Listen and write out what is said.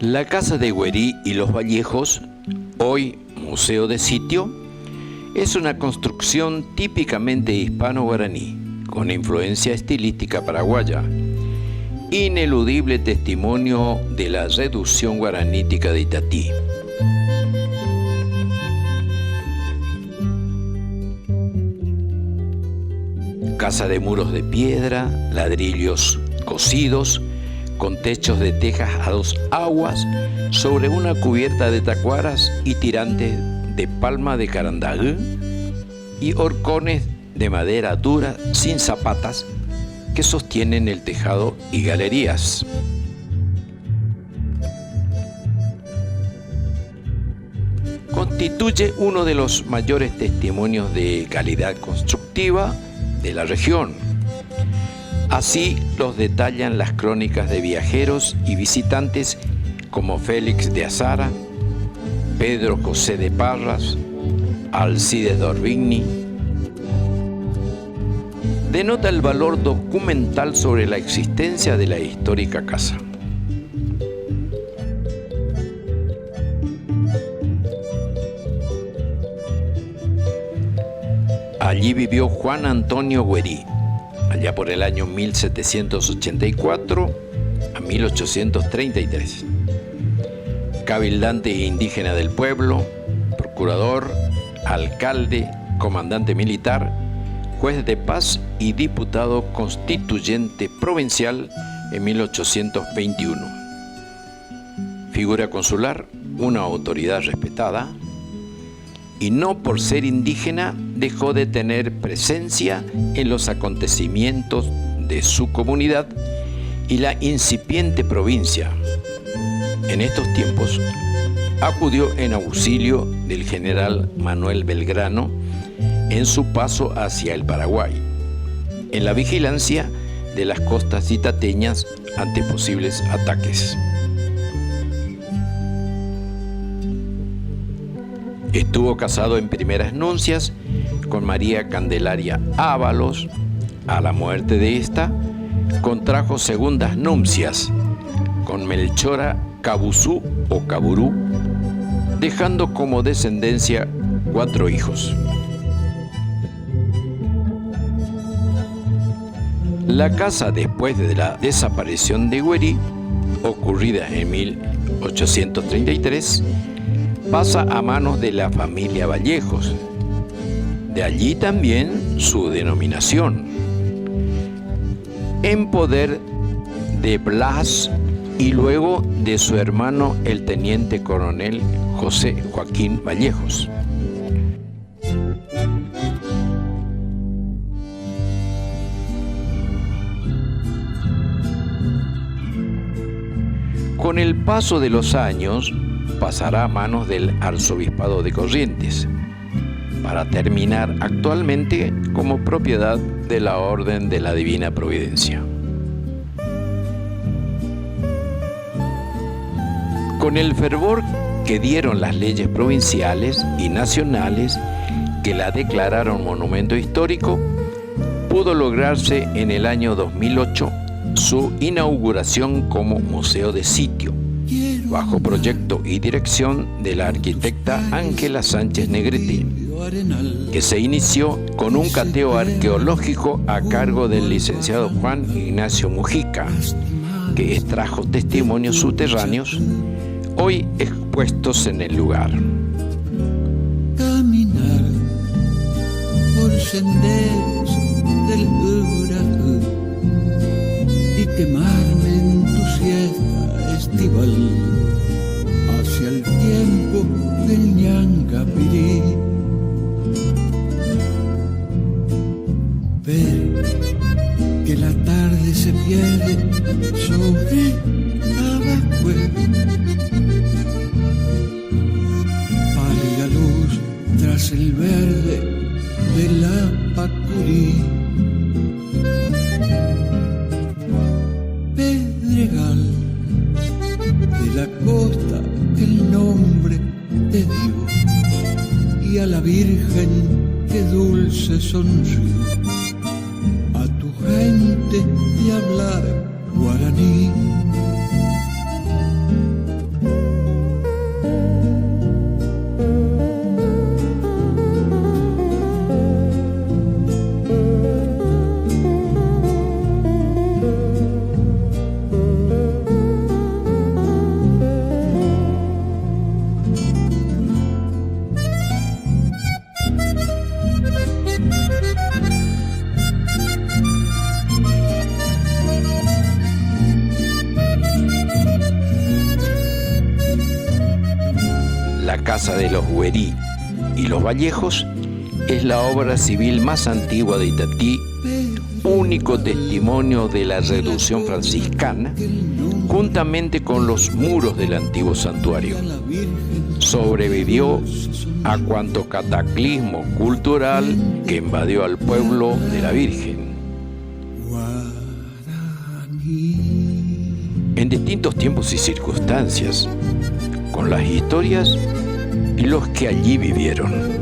La Casa de Güerí y los Vallejos, hoy Museo de Sitio, es una construcción típicamente hispano-guaraní, con influencia estilística paraguaya, ineludible testimonio de la reducción guaranítica de Itatí. Casa de muros de piedra, ladrillos cocidos, con techos de tejas a dos aguas, sobre una cubierta de tacuaras y tirantes de palma de carandagú y horcones de madera dura sin zapatas que sostienen el tejado y galerías. Constituye uno de los mayores testimonios de calidad constructiva de la región. Así los detallan las crónicas de viajeros y visitantes como Félix de Azara, Pedro José de Parras, Alcides d'Orbigny. Denota el valor documental sobre la existencia de la histórica casa. Allí vivió Juan Antonio Güerí, allá por el año 1784 a 1833. Cabildante indígena del pueblo, procurador, alcalde, comandante militar, juez de paz y diputado constituyente provincial en 1821. Figura consular, una autoridad respetada, y no por ser indígena dejó de tener presencia en los acontecimientos de su comunidad y la incipiente provincia. En estos tiempos acudió en auxilio del general Manuel Belgrano en su paso hacia el Paraguay, en la vigilancia de las costas itateñas ante posibles ataques. Estuvo casado en primeras nupcias con María Candelaria Ábalos. A la muerte de esta, contrajo segundas nupcias con Melchora Cabuzú o Caburú, dejando como descendencia 4 hijos. La casa, después de la desaparición de Güerí, ocurrida en 1833, pasa a manos de la familia Vallejos. De allí también su denominación. En poder de Blas y luego de su hermano el teniente coronel José Joaquín Vallejos. Con el paso de los años, pasará a manos del Arzobispado de Corrientes, para terminar actualmente como propiedad de la Orden de la Divina Providencia. Con el fervor que dieron las leyes provinciales y nacionales que la declararon monumento histórico, pudo lograrse en el año 2008 su inauguración como museo de sitio, bajo proyecto y dirección de la arquitecta Ángela Sánchez Negrete, que se inició con un cateo arqueológico a cargo del licenciado Juan Ignacio Mujica, que extrajo testimonios subterráneos, hoy expuestos en el lugar. Caminar por senderos del Urajú y quemarme en tu siesta estival hacia el tiempo del Ñangapirí. Ver que la tarde se pierde sobre Tabacué, pálida luz tras el verde de la Pacurí. Pedregal de la costa el nombre te dio, y a la Virgen que dulce sonrió, a tu gente de hablar guaraní. casa de los Huerí y los Vallejos es la obra civil más antigua de Itatí, único testimonio de la reducción franciscana, juntamente con los muros del antiguo santuario. Sobrevivió a cuanto cataclismo cultural que invadió al pueblo de la Virgen. En distintos tiempos y circunstancias, con las historias y los que allí vivieron.